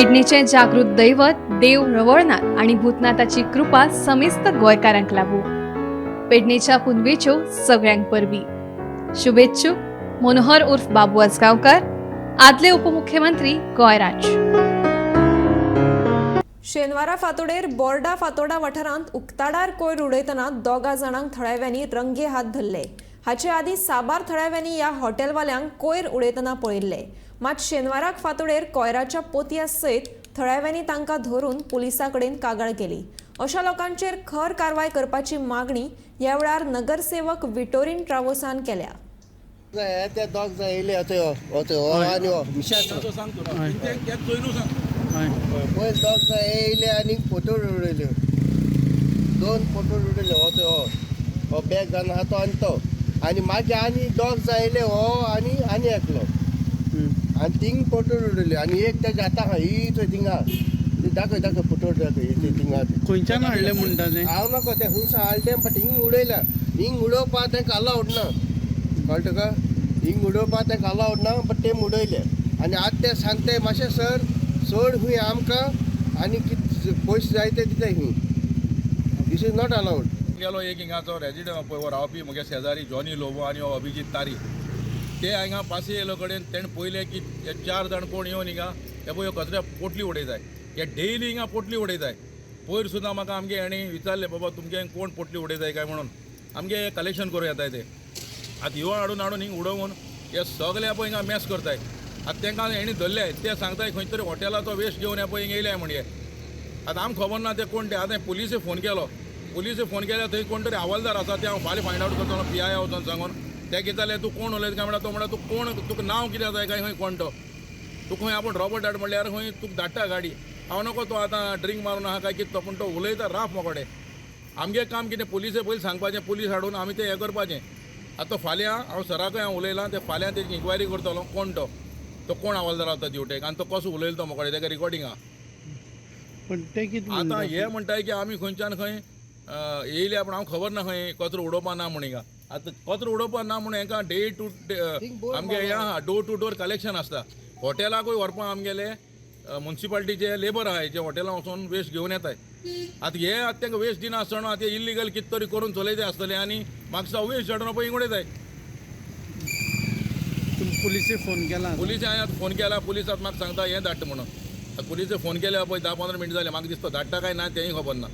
पेडणेचे जागृत दैवत देव रवळनाथ आणि भूतनाथाची कृपा समेस्त गोंयकारांक लाभू। पेडणेच्या पुनवेच्यो सगळ्यांक परबी शुभेच्छुक मनोहर उर्फ बाबू आसगांवकार, आदले उपमुख्यमंत्री गोंय राज्य। शेनवारा फांतोडेर बोर्डा फांतोडा वाठारांत उक्ताडार कोयर उडयतना दोगा जाणांक थळाव्यांनी रंगे हात धरले। हाचे आदीं साबार थळाव्यांनी ह्या हॉटेलवाल्यांक कोयर उडयतना पळयल्ले। मात शेनवाराक फांतोडेर कोयराच्या पोतया सयत थळाव्यांनी तांकां धरून पुलिसां कडेन कागाळ केली। अशा लोकांचेर खर कारवाय करपाची मागणी ह्या वेळार नगरसेवक विटोरीन ट्रावोसान केल्या। ते दोग जाय येयले आनी पयर दोग जाय येयले आनी फोटो उडयल्यो, 2 फोटो उडयले हो बॅग घालून आहा तो आनी तो आनी मागीर आनी दोग जाय येयले हो आनी एकलो आनी थिंग फोटो उडयले आनी एक तेजे आतां आहा ही थंय थिंगा दाखय फोटो दाखय थिंगा खंयच्यान हाडले म्हणटा ते हांव नाका ते हुंसा हाडले बट हिंग उडयला। हिंग उडोवपा तांकां अलावड ना, कळ्ळें तुका? हिंग उडोवपा तांकां अलावड ना बट ते उडयले आनी आतां ते सांगते मातशें सर सोड खूंय आमकां आनी कितें पयशे जाय ते दिता खूंय, दीस इज नॉट अलावड। गेलो एक हिंगाचो रेजिडंट पळय हो रावपी म्हगे शेजारी जॉनी लोबो आनी हो अभिजीत तारी, ते हांगा पासी येयलो कडेन तेणें पयलें की 4 जाण कोण येवन हिंगा हे पळय कचऱ्या पोटली उडयताय, हे डेली हिंगा पोटली उडयताय। पयर सुद्दां म्हाका आमगे हेणी विचारलें बाबा तुमगे कोण पोटली उडयताय काय म्हणून, आमगे कलेक्शन करूं येताय ते। आतां ह्यो हाडून हिंग उडोवन हे सगळे पळय हिंगा मॅस करताय। आतां तांकां हेणी धरले, ते सांगताय खंय तरी हॉटेलाचो वेस्ट घेवन हे पळय हिंगा येयले म्हणजे। आतां आमकां खबर ना ते कोण ते, आतां पुलिसे फोन केलो थंय कोण तरी हवालदार आसा ते हांव फाल्यां फायंड आवट करतलो PI वचोन सांगून। ते कितें तूं कोण उलयता काय म्हणटा तो म्हणटा तूं कोण, तुका नांव कितें जाय काय खंय कोण तो, तुका खंय आपूण रॉबर्ट धाड म्हणल्यार खंय तुका धाडटा गाडी। हांव नको तो आतां ड्रिंक मारून आहा काय कितें तो, पूण तो उलयता राफ मोकोडे। आमगे काम कितें पुलिसे पयलीं सांगपाचें, पुलीस हाडून आमी तें हें करपाचें। आतां फाल्यां हांव सराकय हांव उलयलां, ते फाल्यां तेजी इन्क्वायरी करतलो कोण तो कोण हवालदार आसा ड्युटेक आनी तो कसो उलयलो तो मोकोडे तेका रिकॉर्डिंग आहा। पण ते कितें आतां हे म्हणटाय की आमी खंयच्यान खंय येयल्या पूण हांव खबर ना खंय कचरो उडोवपा ना म्हण हिंगा। आतां कचरो उडोवपा ना म्हण हांकां डे टू आमगे हें आहा डोर टू डोर कलेक्शन आसता। हॉटेलाकूय व्हरपा आमगेले म्युन्सिपाल्टीचे लेबर आहाय जे हॉटेलां वचून वेस्ट घेवन येताय। आतां हे आतां तांकां वेस्ट दिना आसतना आतां इल्लिगल कितें तरी करून चलयते आसतले आनी म्हाका वेस्ट हाडून पळय हिंग उडयताय। पुलिसे फोन केला? पुलिस हांवें आतां फोन केला, पुलीस आतां म्हाका सांगता हें धाडटा म्हणून। पुलिसे फोन केल्या पळय 10-15 मिनटां जाले, म्हाका दिसता धाडटा काय ना तेंय खबर ना।